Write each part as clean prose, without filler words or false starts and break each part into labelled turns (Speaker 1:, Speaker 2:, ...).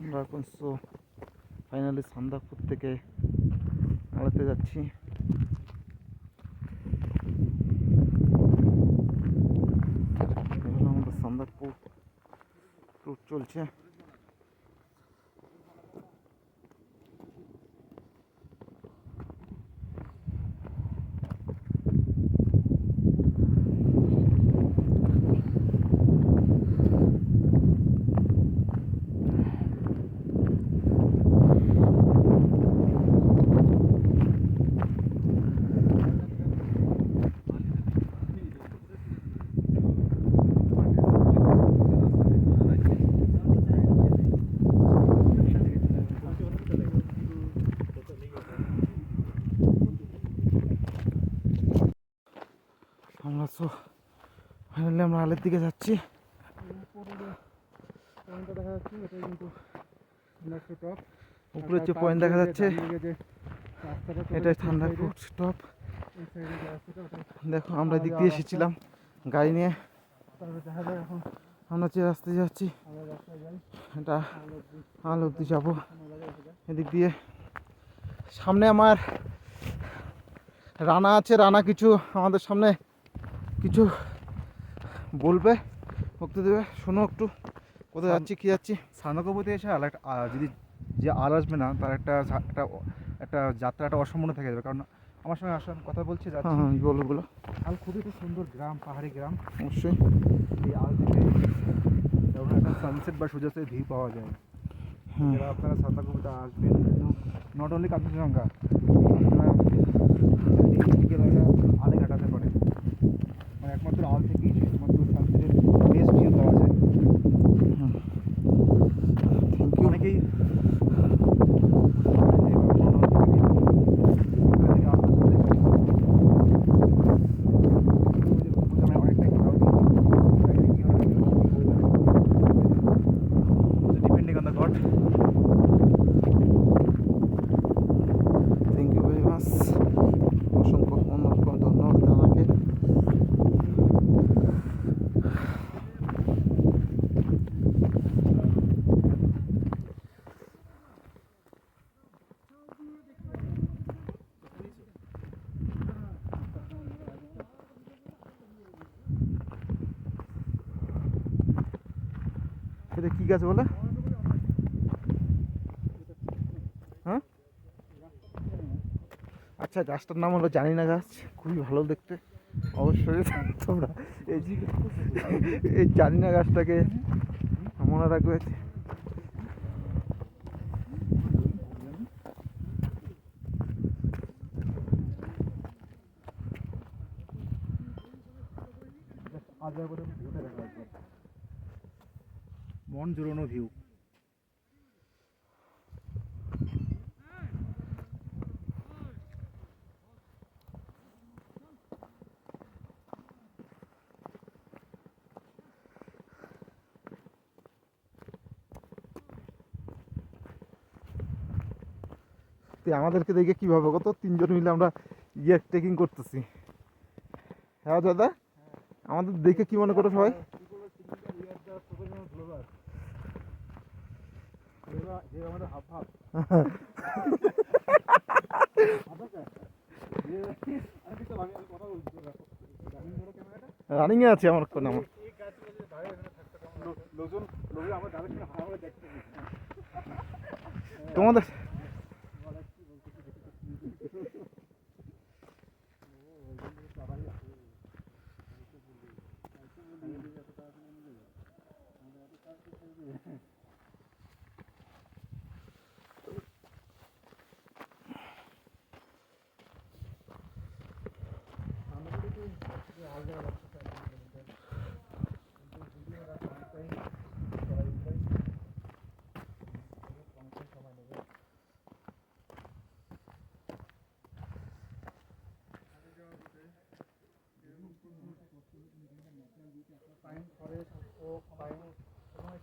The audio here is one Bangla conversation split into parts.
Speaker 1: আমরা এখন ফাইনালি সান্দাকপুর থেকে আড়াতে যাচ্ছি। আমাদের সান্দাকপুর ট্যুর চলছে। আমরা ফাইনালি আমরা আলের দিকে যাচ্ছি। উপরে যে পয়েন্ট দেখা যাচ্ছে এটাই সান্দাকপুর টপ। দেখো আমরা এদিক দিয়ে এসেছিলাম গাড়ি নিয়ে, আমরা যে রাস্তায় যাচ্ছি এটা আল অব্দি যাবো। এদিক দিয়ে সামনে আমার রানা আছে, রানা কিছু আমাদের সামনে কিছু বলবে, বক্তব্য দেবে, শোনো একটু কোথায় যাচ্ছি কী যাচ্ছি।
Speaker 2: সান্দাকপুরতে এসে যদি যে আর আসবে না তার একটা যাত্রা একটা অসম্পূর্ণ থেকে যাবে। কারণ আমার সঙ্গে কথা বলছে যাচ্ছি।
Speaker 1: হ্যাঁ বলো বলো।
Speaker 2: আল খুবই একটা সুন্দর গ্রাম, পাহাড়ি গ্রাম।
Speaker 1: অবশ্যই
Speaker 2: এই আল থেকে যখন একটা সানসেট বা সূর্যাস্তের ভিউ পাওয়া যায়, যারা আপনারা সান্দাকপুরতে আসবেন, নট অনলি কাঞ্চনজঙ্ঘা, আপনারা বিকেলবেলা আলে কাটাতে পারেন। মানে একমাত্র আল থেকেই একমাত্র সানসেটের বেস্ট ভিউ পাওয়া যায়। অনেকেই depending on the God.
Speaker 1: Thank you very much, অসংখ্য ধন্যবাদ আমাকে। এটা কী গাছ বলে? হ্যাঁ আচ্ছা, গাছটার নাম হলো জানিনা গাছ, খুবই ভালো দেখতে। অবশ্যই তোমরা এই জানিনা গাছটাকে মনে রাখবে।
Speaker 2: মন জুড়ানো ভিউ।
Speaker 1: আমাদেরকে দেখে কী ভাবে কত তিনজন মিলে আমরা ট্রেকিং করতেছি। হ্যাঁ দাদা, আমাদের দেখে কি মনে করো সবাই? রানিং এ আছে আমার কোন আমার তোমাদের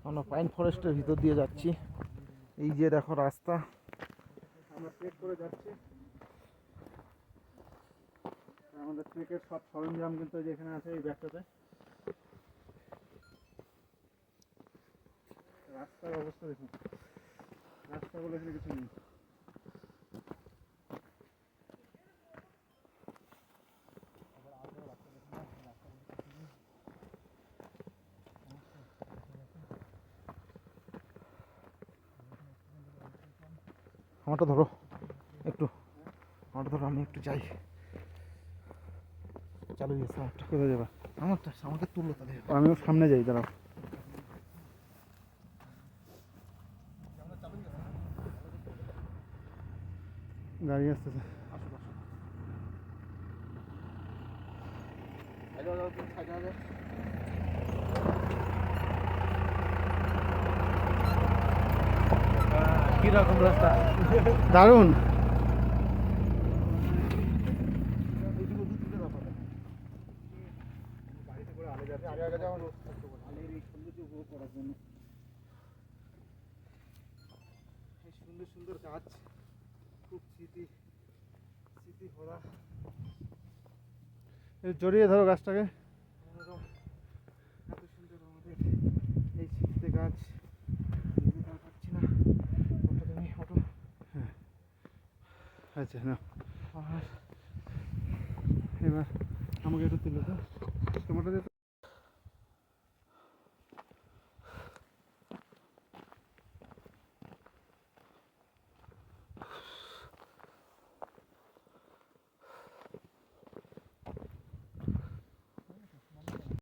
Speaker 1: আমরা পাইন ফরেস্টের ভিতর দিয়ে যাচ্ছি। এই যে দেখো রাস্তা,
Speaker 2: আমরা ট্রেক করে যাচ্ছি। আমাদের ট্রেকের সব সরঞ্জাম কিন্তু যেখানে আছে এই ব্যাগটাতে। রাস্তার অবস্থা দেখুন।
Speaker 1: আমারটা ধরো একটু, আমারটা ধরো, আমি একটু যাই। চালু গেছে আমারটা।
Speaker 2: কোথায় যাবা?
Speaker 1: আমারটা আমাকে তুললো তাহলে।
Speaker 2: আমিও সামনে যাই, দাঁড়াও। গাড়ি আসতেছে।
Speaker 1: কিরকম রাস্তা?
Speaker 2: দারুণ।
Speaker 1: সুন্দর সুন্দর গাছ, খুব স্মৃতি ভরা।
Speaker 2: জড়িয়ে ধরো গাছটাকে।
Speaker 1: মনোরম, এত সুন্দর আমাদের এই স্মৃতিতে গাছ। নিজে তার পাচ্ছি না, ওটা তুমি অটো।
Speaker 2: আচ্ছা না,
Speaker 1: আর
Speaker 2: এবার আমাকে একটু তুলে দাও, তোমারটা দিয়ে